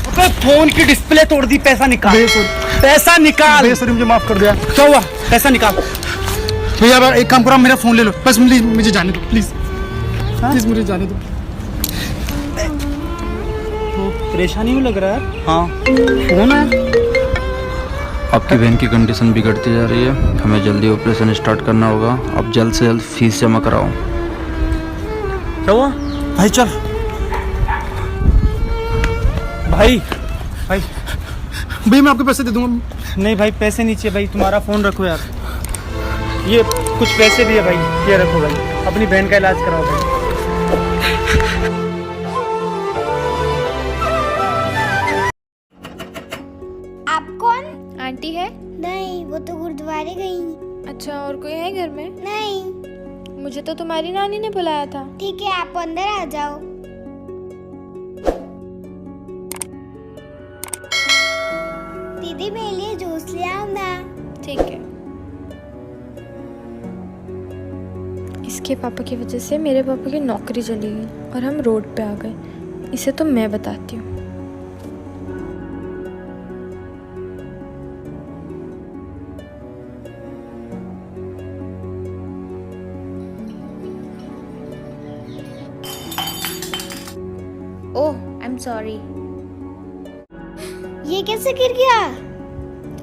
अबे फोन की डिस्प्ले तोड़ दी, पैसा निकाल, पैसा निकाल। भैया सॉरी, मुझे माफ कर दिया। क्या हुआ? पैसा निकाल। भैया एक काम करो, मेरा फोन ले लो बस, मुझे जाने दो प्लीज, प्लीज मुझे जाने दो। तो परेशानी में लग रहा है। हाँ फोन है। आपकी बहन की कंडीशन बिगड़ती जा रही है, हमें जल्दी ऑपरेशन स्टार्ट करना होगा। अब जल्द से जल्द फीस जमा कराओ। क्या हुआ भाई? चल भाई। भाई भैया मैं आपको पैसे दे दूंगा। नहीं भाई, पैसे नहीं चाहिए भाई, तुम्हारा फोन रखो यार। ये कुछ पैसे भी है भाई, ये रखो भाई, अपनी बहन का इलाज कराओ भाई। आप कौन? आंटी है? नहीं, वो तो गुरुद्वारे गई। अच्छा, और कोई है घर में? नहीं। मुझे तो तुम्हारी नानी ने बुलाया था। ठीक है, आप अंदर आ जाओ। दीदी मेरे लिए जूस ले आओ ना। ठीक है। इसके पापा की वजह से मेरे पापा की नौकरी चली गई और हम रोड पे आ गए। इसे तो मैं बताती हूँ। ओह, आई एम सॉरी। ये कैसे गिर गया?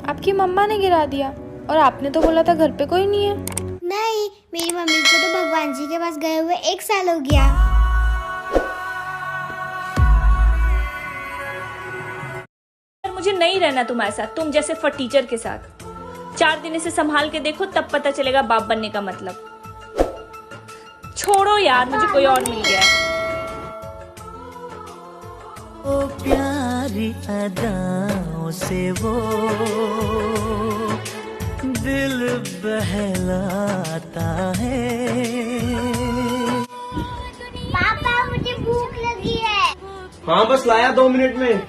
आपकी मम्मा ने गिरा दिया, और आपने तो बोला था घर पे कोई नहीं है। नहीं, मेरी मम्मी को तो भगवान जी के पास गए हुए 1 साल हो गया। मुझे नहीं रहना तुम्हारे साथ, तुम जैसे फटीचर के साथ। 4 दिन इसे संभाल के देखो, तब पता चलेगा बाप बनने का मतलब। छोड़ो यार, मुझे कोई और मिल गया है। ओ प्यारी अदाओं से वो दिल बहलाता है। पापा मुझे भूख लगी है। हाँ बस लाया 2 मिनट में।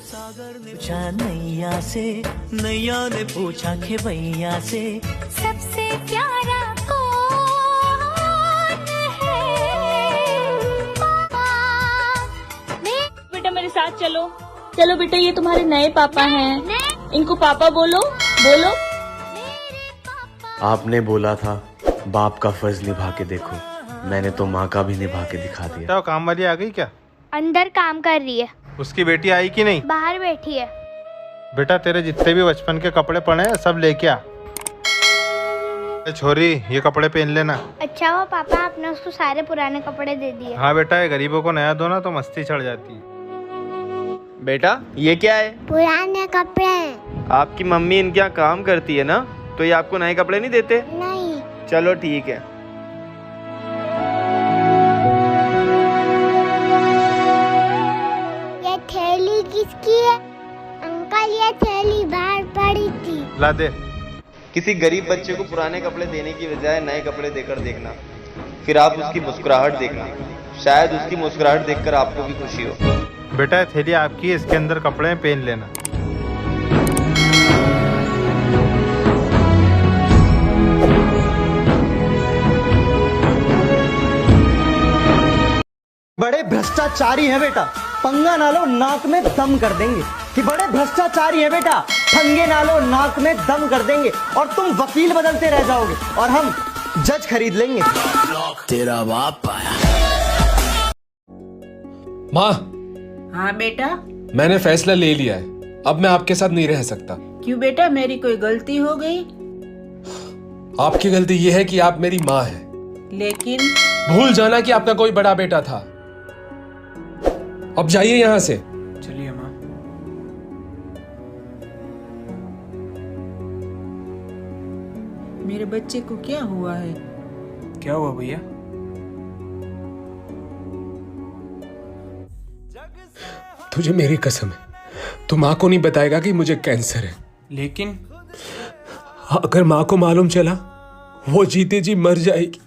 सागर ने पूछा नैया से, नैया ने पूछा खेवैया से, सबसे प्यारा बेटा मेरे साथ चलो। चलो बेटा, ये तुम्हारे नए पापा हैं। इनको पापा बोलो, बोलो। आपने बोला था बाप का फर्ज निभा के देखो, मैंने तो माँ का भी निभा के दिखा दिया। क्या काम वाली आ गई क्या? अंदर काम कर रही है। उसकी बेटी आई कि नहीं? बाहर बैठी है। बेटा तेरे जितने भी बचपन के कपड़े पड़े हैं सब लेके आ। छोरी ये कपड़े पहन लेना। अच्छा हुआ पापा आपने उसको सारे पुराने कपड़े दे दिए। हाँ बेटा, ये गरीबों को नया दो ना तो मस्ती चढ़ जाती है। बेटा ये क्या है? पुराने कपड़े। आपकी मम्मी इनके यहाँ काम करती है ना, तो ये आपको नए कपड़े नहीं देते? नहीं। चलो ठीक है। ये थैली किसकी है? अंकल ये थैली बाहर पड़ी थी। ला दे। किसी गरीब बच्चे को पुराने कपड़े देने की बजाय नए कपड़े देकर देखना, फिर आप उसकी मुस्कुराहट देखना, शायद उसकी मुस्कुराहट देखकर आपको भी खुशी हो। बेटा ये थैली आपकी है, इसके अंदर कपड़े हैं, पहन लेना। बड़े भ्रष्टाचारी हैं बेटा, पंगा ना लो नाक में दम कर देंगे। कि बड़े भ्रष्टाचारी हैं बेटा, पंगे ना लो नाक में दम कर देंगे। और तुम वकील बदलते रह जाओगे और हम जज खरीद लेंगे। तेरा बाप आया। माँ, हाँ बेटा। मैंने फैसला ले लिया है, अब मैं आपके साथ नहीं रह सकता। क्यों बेटा, मेरी कोई गलती हो गई? आपकी गलती यह है कि आप मेरी माँ हैं। लेकिन भूल जाना कि आपका कोई बड़ा बेटा था। अब जाइए यहाँ से। चलिए माँ। मेरे बच्चे को क्या हुआ है? क्या हुआ भैया? तुझे मेरी कसम है, तू माँ को नहीं बताएगा कि मुझे कैंसर है। लेकिन अगर माँ को मालूम चला, वो जीते जी मर जाएगी।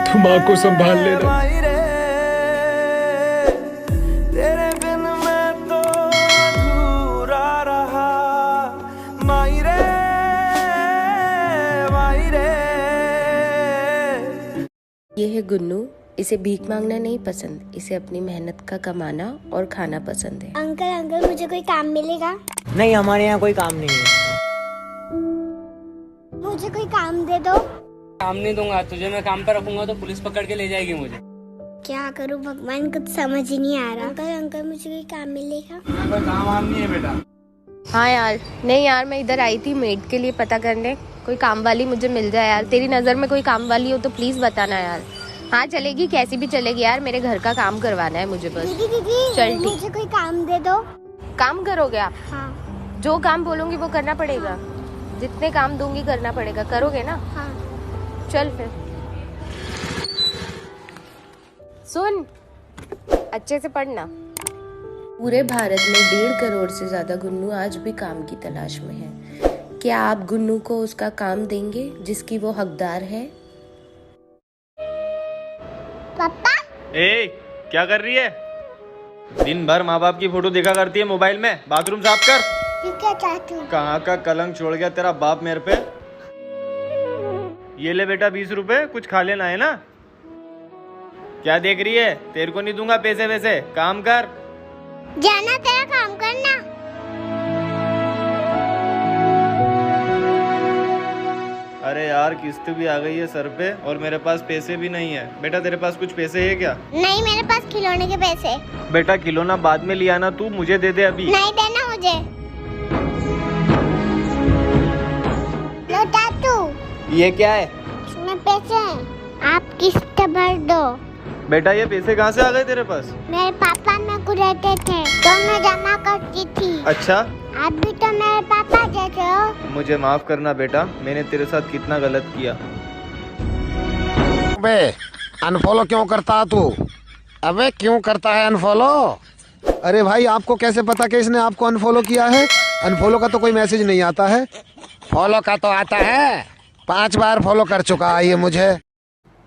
तू माँ को संभाल लेना। तेरे बिन मैं तो अधूरा रहा। माई रे ये है गुन्नू। इसे भीख मांगना नहीं पसंद, इसे अपनी मेहनत का कमाना और खाना पसंद है। अंकल अंकल मुझे कोई काम मिलेगा? नहीं, हमारे यहाँ कोई काम नहीं है। मुझे कोई काम दे दो। काम नहीं दूंगा तुझे, मैं काम पर रखूंगा तो पुलिस पकड़ के ले जाएगी मुझे। क्या करूँ भगवान, कुछ समझ ही नहीं आ रहा। अंकल अंकल मुझे कोई काम मिलेगा? कोई काम वाम नहीं है बेटा। हाँ यार, नहीं यार, मैं इधर आई थी मेड के लिए पता करने, कोई काम वाली मुझे मिल जाए यार। तेरी नज़र में कोई काम वाली हो तो प्लीज बताना यार। हाँ चलेगी, कैसी भी चलेगी यार, मेरे घर का काम करवाना है मुझे बस। दीदी चल ठीक। मुझे कोई काम दे दो। काम करोगे आप? हाँ। जो काम बोलूंगी वो करना पड़ेगा, जितने काम दूंगी करना पड़ेगा, करोगे ना? हाँ। चल फिर। सुन, अच्छे से पढ़ना। पूरे भारत में 1.5 करोड़ से ज्यादा गुन्नू आज भी काम की तलाश में है। क्या आप गुन्नू को उसका काम देंगे जिसकी वो हकदार है? पापा। ए, क्या कर रही है? दिन भर माँ बाप की फोटो देखा करती है मोबाइल में, बाथरूम साफ कर। ठीक है चाचू। कहाँ का कलंक छोड़ गया तेरा बाप मेरे पे। ये ले बेटा 20 रुपए, कुछ खा लेना है ना। क्या देख रही है, तेरे को नहीं दूंगा पैसे वैसे, काम कर। जाना तेरा काम करना। अरे यार किस्त भी आ गई है सर पे और मेरे पास पैसे भी नहीं है। बेटा तेरे पास कुछ पैसे है क्या? नहीं, मेरे पास खिलौने के पैसे। बेटा खिलौना बाद में लिया ना, तू मुझे दे दे अभी। नहीं देना मुझे। लो चाचू। ये क्या है? इसमें पैसे हैं, आप किस्त भर दो। बेटा ये पैसे कहाँ से आ गए तेरे पास? मेरे पापा मेरे को रहते थे तो मैं जमा करती थी। अच्छा, आप भी तो मेरे पापा जैसे हो। मुझे माफ करना बेटा, मैंने तेरे साथ कितना गलत किया। अबे अनफॉलो क्यों करता तू? अबे क्यों करता है अनफॉलो? अरे भाई आपको कैसे पता कि इसने आपको अनफॉलो किया है? अनफॉलो का तो कोई मैसेज नहीं आता है। फॉलो का तो आता है, 5 बार फॉलो कर चुका है ये मुझे।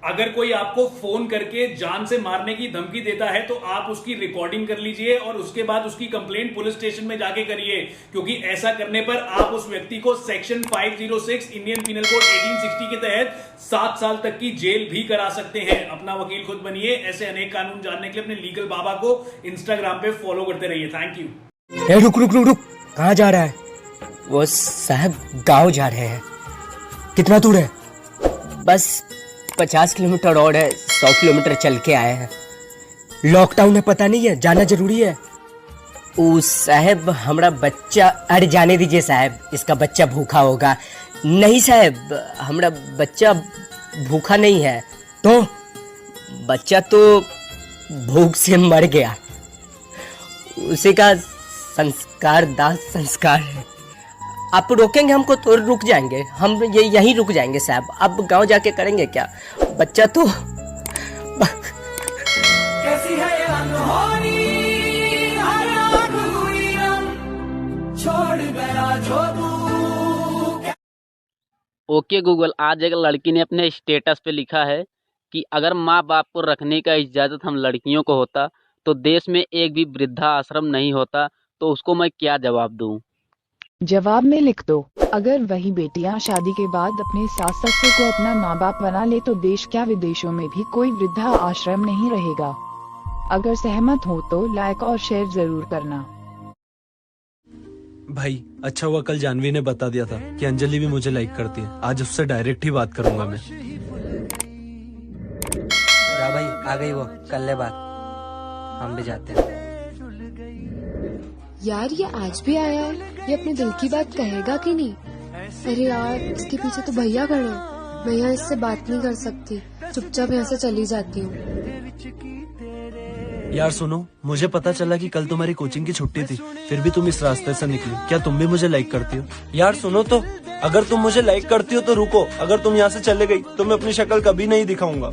अगर कोई आपको फोन करके जान से मारने की धमकी देता है तो आप उसकी रिकॉर्डिंग कर लीजिए और उसके बाद उसकी कंप्लेंट पुलिस स्टेशन में जाके करिए, क्योंकि ऐसा करने पर आप उस व्यक्ति को सेक्शन 506 इंडियन पिनल कोड 1860 के तहत 7 साल तक की जेल भी करा सकते हैं। अपना वकील खुद बनिए। ऐसे अनेक कानून जानने के लिए अपने लीगल बाबा को इंस्टाग्राम पे फॉलो करते रहिए। Thank you. रुक रुक रुक रुक, कहाँ जा रहा है? वो साहब गाँव जा रहे हैं। कितना दूर है? बस 50 किलोमीटर और है, 100 किलोमीटर चल के आए हैं। लॉकडाउन है, पता नहीं है, जाना जरूरी है। ओ साहब हमारा बच्चा, अरे जाने दीजिए साहब, इसका बच्चा भूखा होगा। नहीं साहब, हमारा बच्चा भूखा नहीं है। तो बच्चा तो भूख से मर गया, उसी का संस्कार दाह संस्कार है। आप रोकेंगे हमको तो रुक जाएंगे, हम ये यहीं रुक जाएंगे साहब। अब गांव जाके करेंगे क्या? बच्चा तो कैसी है ये अनहोनी, छोड़ गया जो तू। ओके गूगल, आज एक लड़की ने अपने स्टेटस पे लिखा है कि अगर माँ बाप को रखने का इजाज़त हम लड़कियों को होता तो देश में एक भी वृद्धा आश्रम नहीं होता। तो उसको मैं क्या जवाब दूँ? जवाब में लिख दो, अगर वही बेटियां शादी के बाद अपने सास ससुर को अपना माँ बाप बना ले तो देश क्या विदेशों में भी कोई वृद्धा आश्रम नहीं रहेगा। अगर सहमत हो तो लाइक और शेयर जरूर करना। भाई अच्छा हुआ कल जानवी ने बता दिया था कि अंजलि भी मुझे लाइक करती है। आज उससे डायरेक्ट ही बात करूंगा मैं। जा भाई, आ गई वो, कर ले बात, हम भी जाते हैं। यार ये आज भी आया है, ये अपने दिल की बात कहेगा कि नहीं? अरे यार इसके पीछे तो भैया खड़े हैं, मैं यहाँ इससे बात नहीं कर सकती, चुपचाप यहाँ से चली जाती हूँ। यार सुनो, मुझे पता चला कि कल तुम्हारी कोचिंग की छुट्टी थी, फिर भी तुम इस रास्ते से निकली। क्या तुम भी मुझे लाइक करती हो? यार सुनो तो, अगर तुम मुझे लाइक करती हो तो रुको, अगर तुम यहाँ से चले गई तो मैं अपनी शक्ल कभी नहीं दिखाऊंगा।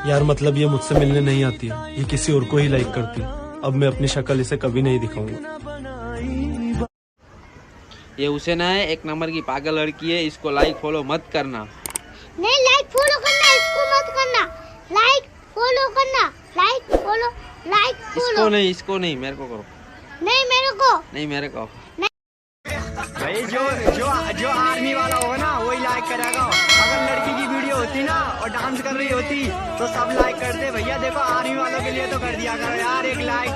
यार मतलब ये मुझसे मिलने नहीं आती है, ये किसी और को ही लाइक करती है। अब मैं अपनी शक्ल इसे कभी नहीं दिखाऊंगा। ये हुसैना है, 1 नंबर की पागल लड़की है, इसको लाइक फॉलो मत करना। नहीं, लाइक फॉलो करना, इसको मत करना। लाइक फॉलो करना, लाइक फॉलो, लाइक फॉलो। इसको नहीं, मेरे को करो। नहीं मेरे को, नहीं मेरे को। भाई जो आर्मी वाला होगा ना वही लाइक करेगा। अगर लड़की की वीडियो होती ना और डांस कर रही होती तो सब लाइक करते। भैया देखो आर्मी वालों के लिए तो कर दिया करो यार एक लाइक।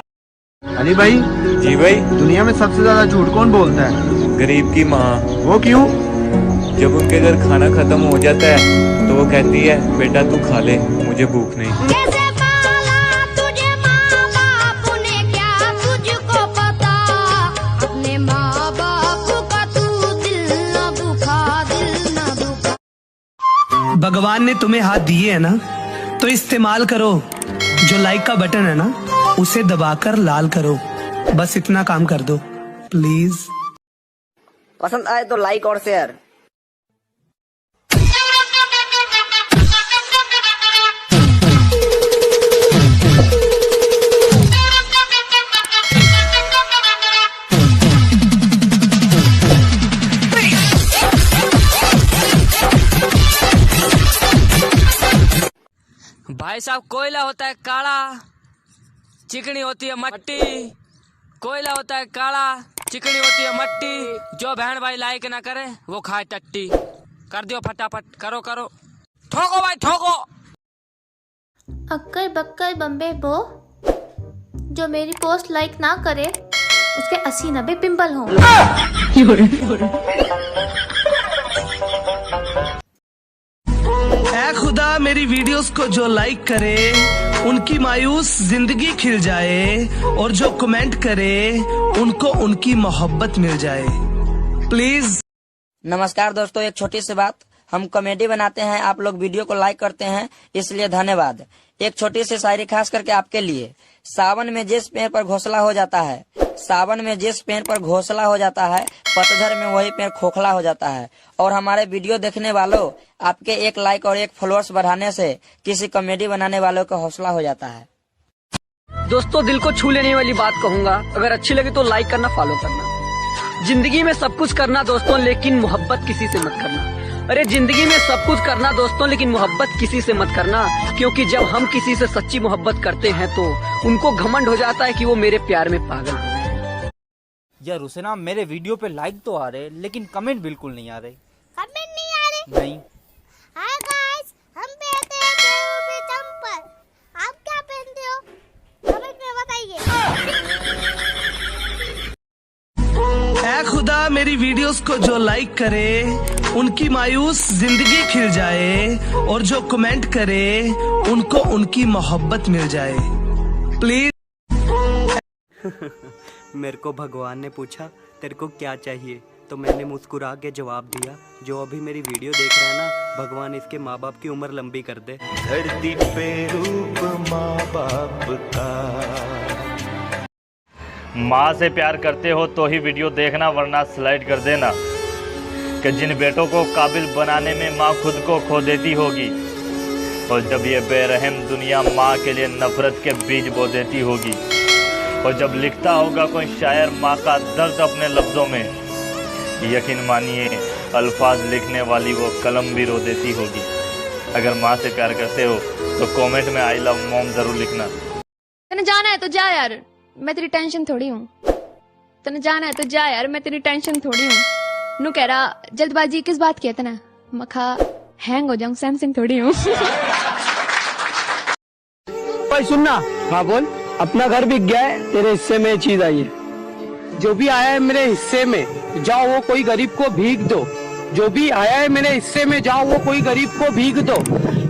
अली भाई। जी भाई। दुनिया में सबसे ज्यादा झूठ कौन बोलता है? गरीब की माँ। वो क्यों? जब उनके घर खाना खत्म हो जाता है तो वो कहती है बेटा तू खा ले, मुझे भूख नहीं। भगवान ने तुम्हें हाथ दिए है ना तो इस्तेमाल करो। जो लाइक का बटन है ना उसे दबाकर लाल करो। बस इतना काम कर दो प्लीज। पसंद आए तो लाइक और शेयर। भाई साहब, कोयला होता है काला, चिकनी होती है मट्टी। कोयला होता है काला, चिकनी होती है मट्टी। जो बहन भाई लाइक ना करे वो खाए टट्टी। कर दियो फटाफट, करो करो, ठोको भाई ठोको। अक्कर बक्कर बम्बे बो, जो मेरी पोस्ट लाइक ना करे उसके 80-90 पिंपल हों। ऐ खुदा मेरी वीडियोस को जो लाइक करे उनकी मायूस जिंदगी खिल जाए, और जो कमेंट करे उनको उनकी मोहब्बत मिल जाए प्लीज। नमस्कार दोस्तों, एक छोटी सी बात। हम कॉमेडी बनाते हैं, आप लोग वीडियो को लाइक करते हैं, इसलिए धन्यवाद। एक छोटी सी शायरी खास करके आपके लिए। सावन में जिस पेड़ पर घोंसला हो जाता है, सावन में जिस पेड़ पर घोंसला हो जाता है, पतझड़ में वही पेड़ खोखला हो जाता है। और हमारे वीडियो देखने वालों, आपके एक लाइक और एक फॉलोअर्स बढ़ाने से किसी कॉमेडी बनाने वालों का हौसला हो जाता है। दोस्तों, दिल को छू लेने वाली बात कहूंगा, अगर अच्छी लगे तो लाइक करना, फॉलो करना। जिंदगी में सब कुछ करना दोस्तों, लेकिन मोहब्बत किसी से मत करना। अरे जिंदगी में सब कुछ करना दोस्तों, लेकिन मोहब्बत किसी से मत करना। क्योंकि जब हम किसी से सच्ची मोहब्बत करते हैं तो उनको घमंड हो जाता है कि वो मेरे प्यार में पागल हो गए। यार रुसेना, मेरे वीडियो पे लाइक तो आ रहे लेकिन कमेंट बिल्कुल नहीं आ रहे। कमेंट नहीं आ रहे? नहीं। हाय गाइस, हम पहनते हैं बेरूबी चंपल। आप क्या पहनते हो? कमेंट में बताइए। ऐ खुदा मेरी वीडियोस को जो लाइक करे उनकी मायूस जिंदगी खिल जाए, और जो कमेंट करे उनको उनकी मोहब्बत मिल जाए प्लीज। मेरे को भगवान ने पूछा तेरे को क्या चाहिए, तो मैंने मुस्कुरा के जवाब दिया जो अभी मेरी वीडियो देख रहा है ना, भगवान इसके माँ बाप की उम्र लंबी कर दे। धरती पे रूप माँ बाप का। माँ से प्यार करते हो तो ही वीडियो देखना, वरना स्लाइड कर देना। कि जिन बेटों को काबिल बनाने में माँ खुद को खो देती होगी, और जब ये बेरहम दुनिया माँ के लिए नफरत के बीज बो देती होगी, और जब लिखता होगा कोई शायर माँ का दर्द अपने लफ्ज़ों में, यकीन मानिए अल्फाज लिखने वाली वो कलम भी रो देती होगी। अगर माँ से प्यार करते हो तो कमेंट में आई लव मॉम जरूर लिखना। तने जाना है तो जा यार, मैं तेरी टेंशन थोड़ी हूँ। तने जाना है तो जा यार, मैं तेरी टेंशन थोड़ी हूँ। नू कह रहा जल्दबाजी किस बात की है तना, मखा हैंग हो जाऊं, सैमसंग थोड़ी हूँ। भाई सुनना। हाँ बोल। अपना घर बिक गया है, तेरे हिस्से में चीज आई है। जो भी आया है मेरे हिस्से में, जाओ वो कोई गरीब को भीख दो। जो भी आया है मेरे हिस्से में, जाओ वो कोई गरीब को भीख दो।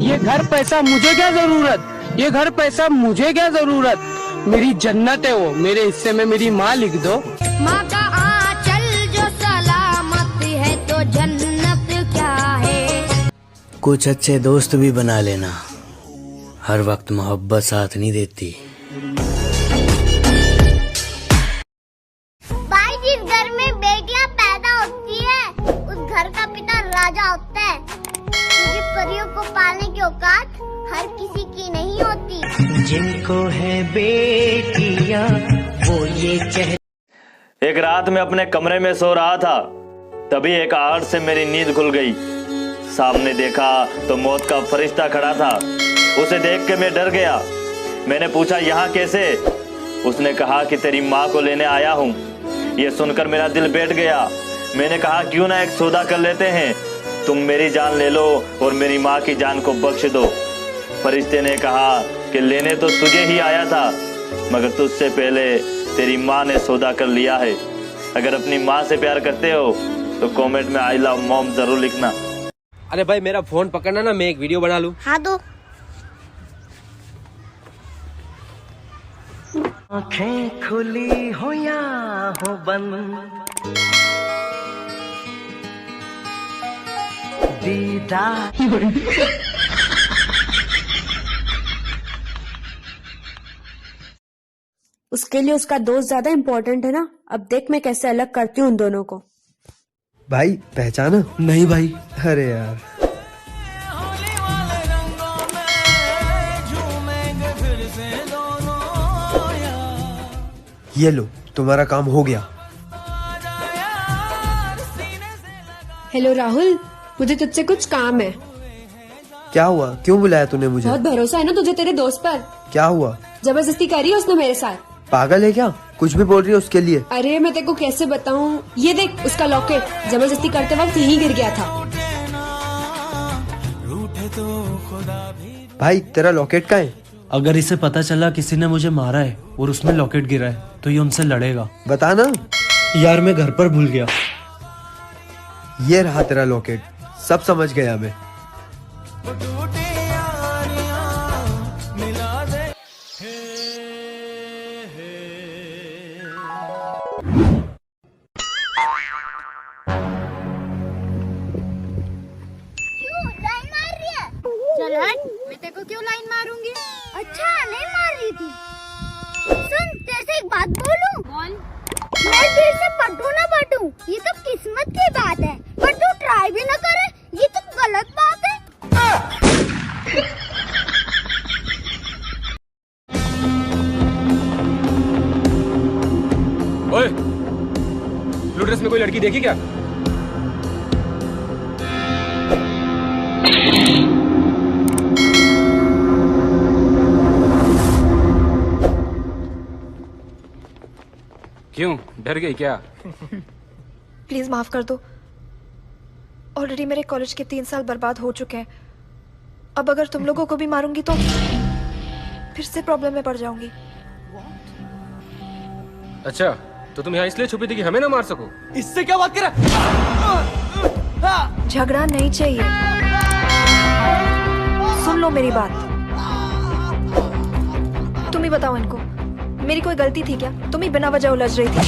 ये घर पैसा मुझे क्या जरूरत, ये घर पैसा मुझे क्या जरूरत। मेरी जन्नत है वो, मेरे हिस्से में मेरी माँ लिख दो। माँ का आंचल जो सलामत है तो जन्नत क्या है। कुछ अच्छे दोस्त भी बना लेना, हर वक्त मोहब्बत साथ नहीं देती। भाई जिस घर में बेटियां पैदा होती है उस घर का पिता राजा होता है, क्योंकि परियों को पालने की औकात हर किसी की नहीं होती। जिनको है बेटियां वो ये कह। एक रात में अपने कमरे में सो रहा था, तभी एक आहट से मेरी नींद खुल गई। सामने देखा तो मौत का फरिश्ता खड़ा था। उसे देख के मैं डर गया। मैंने पूछा यहाँ कैसे? उसने कहा कि तेरी माँ को लेने आया हूँ। ये सुनकर मेरा दिल बैठ गया। मैंने कहा क्यों ना एक सौदा कर लेते हैं, तुम मेरी जान ले लो और मेरी माँ की जान को बख्श दो। फरिश्ते ने कहा कि लेने तो तुझे ही आया था, मगर तुझसे पहले तेरी माँ ने सौदा कर लिया है। अगर अपनी माँ से प्यार करते हो तो कमेंट में आई लव मॉम जरूर लिखना। अरे भाई मेरा फोन पकड़ना ना, मैं एक वीडियो बना लूं। हाँ दो। आंखें खुली हो या हो बंद, उसके लिए उसका दोस्त ज्यादा इम्पोर्टेंट है ना। अब देख मैं कैसे अलग करती हूँ उन दोनों को। भाई पहचाना? नहीं भाई। अरे यार ये लो, तुम्हारा काम हो गया। हेलो राहुल, मुझे तुझसे कुछ काम है। क्या हुआ? क्यों बुलाया तूने मुझे? बहुत भरोसा है ना तुझे तेरे दोस्त पर। क्या हुआ? जबरदस्ती करी है उसने मेरे साथ। पागल है क्या? कुछ भी बोल रही है उसके लिए। अरे मैं तेरे को कैसे बताऊं, ये देख उसका लॉकेट जबरदस्ती करते वक्त यहीं गिर गया था। भाई तेरा लॉकेट कहाँ है? अगर इसे पता चला किसी ने मुझे मारा है और उसमें लॉकेट गिरा है तो ये उनसे लड़ेगा। बता ना। यार मैं घर पर भूल गया। ये रहा तेरा लॉकेट, सब समझ गया मैं। चल हट, मैं तेरे को क्यों लाइन मारूंगी? अच्छा नहीं मार रही थी। सुन, तेरे से एक बात बोलूं? बोल। मैं तेरे से पटू ना पटू ये तो किस्मत की बात है, पर तू ट्राई भी ना करे ये तो गलत बात है। ओए, ब्लू ड्रेस में कोई लड़की देखी क्या? क्यों डर गई क्या? प्लीज माफ कर दो। ऑलरेडी मेरे कॉलेज के 3 साल बर्बाद हो चुके हैं। अब अगर तुम लोगों को भी मारूंगी तो फिर से प्रॉब्लम में पड़ जाऊंगी। अच्छा, तो तुम यहाँ इसलिए छुपी थी कि हमें ना मार सको? इससे क्या बात कर रहा? झगड़ा नहीं चाहिए। सुन लो मेरी बात। तुम ही बताओ इनको, मेरी कोई गलती थी क्या? तुम ही बिना वजह उलझ रही थी।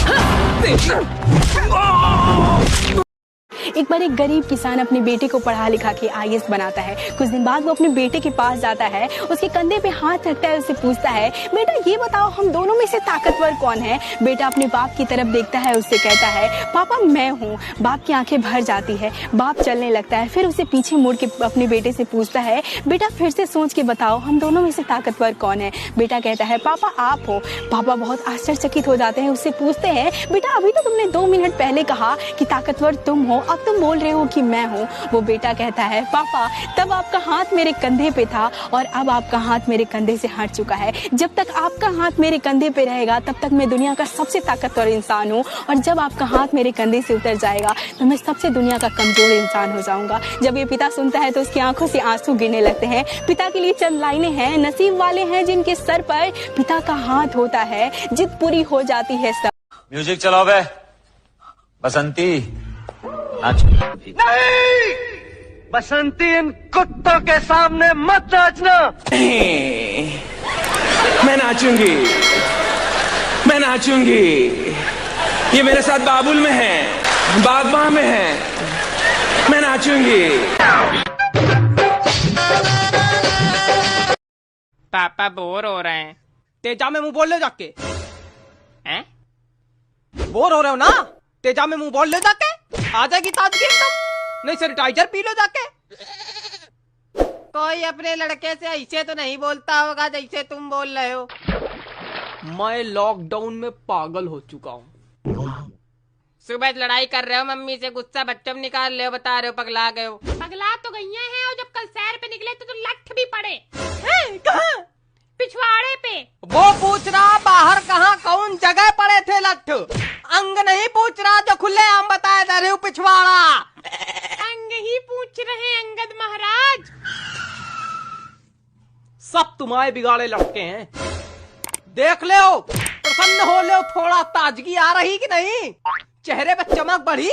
एक बार एक गरीब किसान अपने बेटे को पढ़ा लिखा के IAS बनाता है। कुछ दिन बाद वो अपने बेटे के पास जाता है, उसके कंधे पे हाथ रखता है, उससे पूछता है, बेटा ये बताओ हम दोनों में से ताकतवर कौन है? बेटा अपने बाप की तरफ देखता है, उससे कहता है, पापा मैं हूँ। बाप की आंखें भर जाती है, बाप चलने लगता है, फिर उसे पीछे मुड़ के अपने बेटे से पूछता है, बेटा फिर से सोच के बताओ हम दोनों में से ताकतवर कौन है? बेटा कहता है, पापा आप हो। पापा बहुत आश्चर्यचकित हो जाते हैं, उससे पूछते हैं, बेटा अभी तो तुमने 2 मिनट पहले कहा कि ताकतवर तुम हो, अब तुम बोल रहे हो कि मैं हूँ। वो बेटा कहता है, पापा तब आपका हाथ मेरे कंधे पे था और अब आपका हाथ मेरे कंधे से हट चुका है। जब तक आपका हाथ मेरे कंधे पे रहेगा तब तक मैं दुनिया का सबसे ताकतवर इंसान हूँ, और जब आपका हाथ मेरे कंधे से उतर जाएगा तो मैं सबसे दुनिया का कमजोर इंसान हो जाऊंगा। जब ये पिता सुनता है तो उसकी आंखों से आंसू गिरने लगते हैं। पिता के लिए चंद लाइनें हैं, नसीब वाले हैं जिनके सर पर पिता का हाथ होता है, जिद पूरी हो जाती है सब। म्यूजिक चलाओ बे बसंती। नहीं, बसंती इन कुत्तों के सामने मत नाचना। मैं नाचूंगी, मैं नाचूंगी। ये मेरे साथ बाबुल में है, बागबां में है, मैं नाचूंगी। पापा बोर हो रहे हैं। तेजा में मुंह बोल ले जाके। हैं? बोर हो रहे हो ना? तेजा में मुंह बोल ले जाके, आ जाएगी ताजगी एकदम। नहीं सैनिटाइजर पी लो जाके। कोई अपने लड़के से ऐसे तो नहीं बोलता होगा जैसे तुम बोल रहे हो। मैं लॉकडाउन में पागल हो चुका हूँ। सुबह लड़ाई कर रहे हो मम्मी से, गुस्सा बच्चों में निकाल रहे हो, बता रहे हो पगला गए हो। पगला तो गई हैं, और जब कल सैर पे निकले तो लठ भी पड़े। कहाँ? पिछवाड़े पे। वो पूछ रहा बाहर कहाँ कौन जगह पड़े थे लठ, अंग नहीं पूछ रहा जो खुले आम बताया जा रहे हो तुम्हारे बिगाड़े लड़के हैं। देख लो, प्रसन्न हो लो, थोड़ा ताजगी आ रही कि नहीं? चेहरे पे चमक बढ़ी।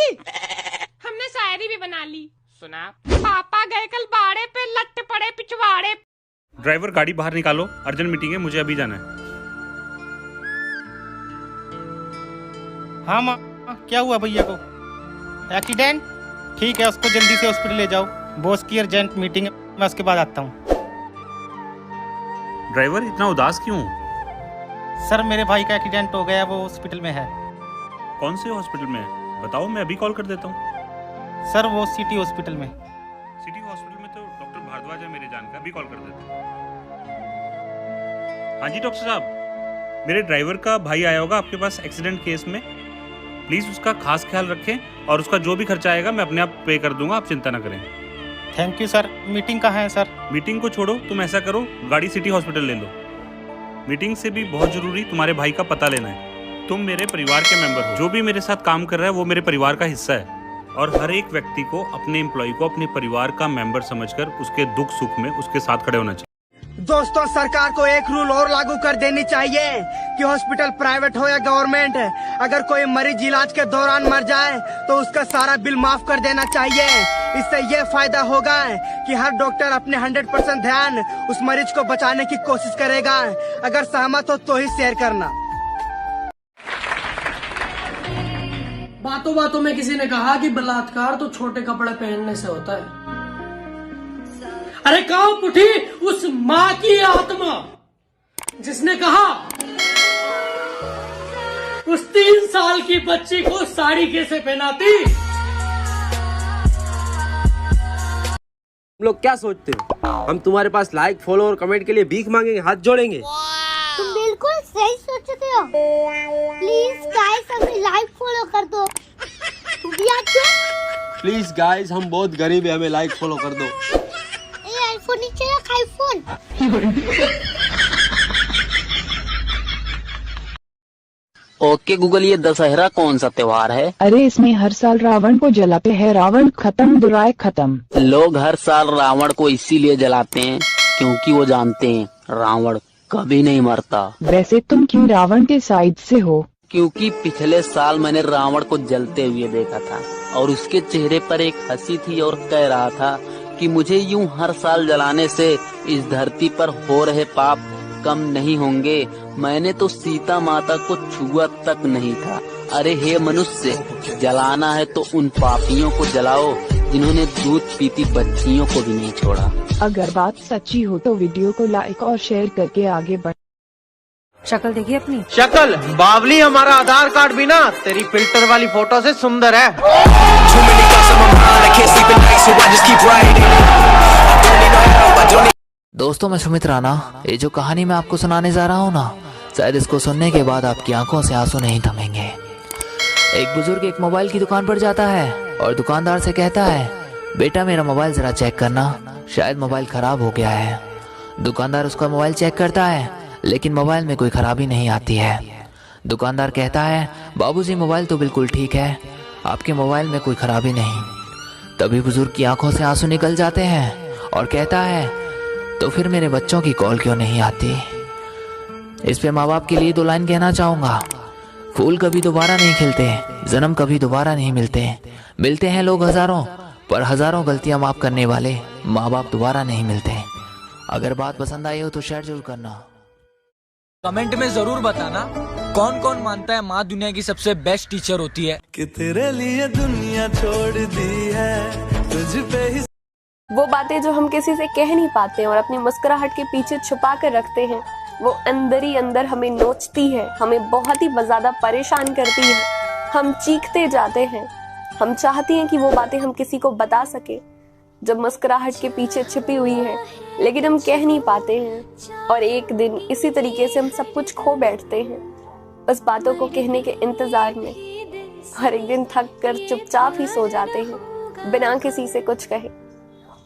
हमने शायरी भी बना ली। सुना? पापा गए कल बाड़े पे, लट पड़े पिछवाड़े। ड्राइवर गाड़ी बाहर निकालो, अर्जेंट मीटिंग है, मुझे अभी जाना है। हाँ माँ, क्या हुआ भैया को? एक्सीडेंट? ठीक है, उसको जल्दी से हॉस्पिटल ले जाओ, बॉस की अर्जेंट मीटिंग है, मैं उसके बाद आता हूँ। ड्राइवर इतना उदास क्यों? सर मेरे भाई का एक्सीडेंट हो गया, वो हॉस्पिटल में है। कौन से हॉस्पिटल में है? बताओ, मैं अभी कॉल कर देता हूँ। सर वो सिटी हॉस्पिटल में। सिटी हॉस्पिटल में तो डॉक्टर भारद्वाज है मेरे जानकार, अभी कॉल कर देता हूँ। हाँ जी डॉक्टर साहब, मेरे ड्राइवर का भाई आया होगा आपके पास एक्सीडेंट केस में, प्लीज उसका खास ख्याल रखें और उसका जो भी खर्चा आएगा मैं अपने आप पे कर दूंगा, आप चिंता ना करें। Thank you sir. मीटिंग कहाँ है सर? मीटिंग को छोड़ो, तुम ऐसा करो, गाड़ी सिटी हॉस्पिटल ले लो। मीटिंग से भी बहुत जरूरी तुम्हारे भाई का पता लेना है। तुम मेरे परिवार के मेंबर हो, जो भी मेरे साथ काम कर रहा है वो मेरे परिवार का हिस्सा है, और हर एक व्यक्ति को अपने एम्प्लॉय को अपने परिवार का मेंबर समझकर उसके दुख सुख में उसके साथ खड़े होना चाहिए। दोस्तों, सरकार को एक रूल और लागू कर देनी चाहिए कि हॉस्पिटल प्राइवेट हो या गवर्नमेंट, अगर कोई मरीज इलाज के दौरान मर जाए तो उसका सारा बिल माफ कर देना चाहिए। इससे ये फायदा होगा कि हर डॉक्टर अपने 100% ध्यान उस मरीज को बचाने की कोशिश करेगा। अगर सहमत हो तो ही शेयर करना। बातों बातों में किसी ने कहा कि बलात्कार तो छोटे कपड़े पहनने से होता है। अरे कहाँ उठी उस माँ की आत्मा जिसने कहा उस 3 साल की बच्ची को साड़ी कैसे पहनाती? तुम लोग क्या सोचते हो हम तुम्हारे पास लाइक, फॉलो और कमेंट के लिए भीख मांगेंगे, हाथ जोड़ेंगे? तुम बिल्कुल सही सोचते हो। प्लीज गाइस हमें लाइक फॉलो कर दो। तू भी आ जा। प्लीज गाइस, हम बहुत गरीब है, हमें लाइक फॉलो कर दो। आईफोन नीचे रख, आईफोन। ओके गूगल, ये दशहरा कौन सा त्योहार है? अरे इसमें हर साल रावण को जलाते हैं, रावण खत्म दुराए खत्म। लोग हर साल रावण को इसीलिए जलाते हैं क्योंकि वो जानते हैं रावण कभी नहीं मरता। वैसे तुम क्यों रावण के साइड से हो? क्योंकि पिछले साल मैंने रावण को जलते हुए देखा था और उसके चेहरे पर एक हंसी थी और कह रहा था कि मुझे यूं हर साल जलाने से इस धरती पर हो रहे पाप कम नहीं होंगे। मैंने तो सीता माता को छुआ तक नहीं था। अरे हे मनुष्य, जलाना है तो उन पापियों को जलाओ जिन्होंने दूध पीती बच्चियों को भी नहीं छोड़ा। अगर बात सच्ची हो तो वीडियो को लाइक और शेयर करके आगे बढ़। शक्ल देखिए अपनी। शक्ल बावली, हमारा आधार कार्ड भी ना तेरी फिल्टर वाली फोटो से सुंदर है। दोस्तों मैं सुमित राणा, ये जो कहानी मैं आपको सुनाने जा रहा हूँ ना, शायद इसको सुनने के बाद आपकी आंखों से आंसू नहीं थमेंगे। एक बुजुर्ग एक मोबाइल की दुकान पर जाता है और दुकानदार से कहता है, बेटा मेरा मोबाइल जरा चेक करना, शायद मोबाइल खराब हो गया है। दुकानदार उसका मोबाइल चेक करता है लेकिन मोबाइल में कोई खराबी नहीं आती है। दुकानदार कहता है, बाबूजी मोबाइल तो बिल्कुल ठीक है, आपके मोबाइल में कोई खराबी नहीं। तभी बुजुर्ग की आंखों से आंसू निकल जाते हैं और कहता है, तो फिर मेरे बच्चों की कॉल क्यों नहीं आती? इस पे माँ बाप के लिए 2 लाइन कहना चाहूँगा। फूल कभी दोबारा नहीं खिलते, जन्म कभी दोबारा नहीं मिलते। मिलते हैं लोग हजारों, पर हजारों गलतियाँ माफ करने वाले माँ बाप दोबारा नहीं मिलते। अगर बात पसंद आई हो तो शेयर जरूर करना। कमेंट में जरूर बताना कौन कौन मानता है माँ दुनिया की सबसे बेस्ट टीचर होती है। कि तेरे लिए दुनिया छोड़ दी है, तुझ पे ही। वो बातें जो हम किसी से कह नहीं पाते और अपनी मुस्कुराहट के पीछे छुपा कर रखते हैं, वो अंदर ही अंदर हमें नोचती है, हमें बहुत ही ज्यादा परेशान करती है। हम चीखते जाते हैं, हम चाहते हैं कि वो बातें हम किसी को बता सके जब मुस्कुराहट के पीछे छिपी हुई है, लेकिन हम कह नहीं पाते हैं और एक दिन इसी तरीके से हम सब कुछ खो बैठते हैं उस बातों को कहने के इंतजार में, और एक दिन थक कर चुपचाप ही सो जाते हैं बिना किसी से कुछ कहे।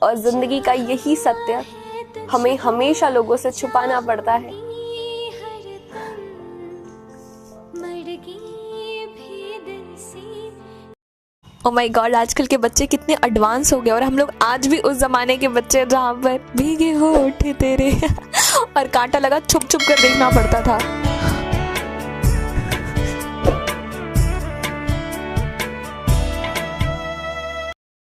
और जिंदगी का यही सत्य हमें हमेशा लोगों से छुपाना पड़ता है। ओ माय गॉड, आजकल के बच्चे कितने एडवांस हो गए और हम लोग आज भी उस जमाने के बच्चे जहाँ पर भीगे होठ तेरे और कांटा लगा छुप छुप कर देखना पड़ता था।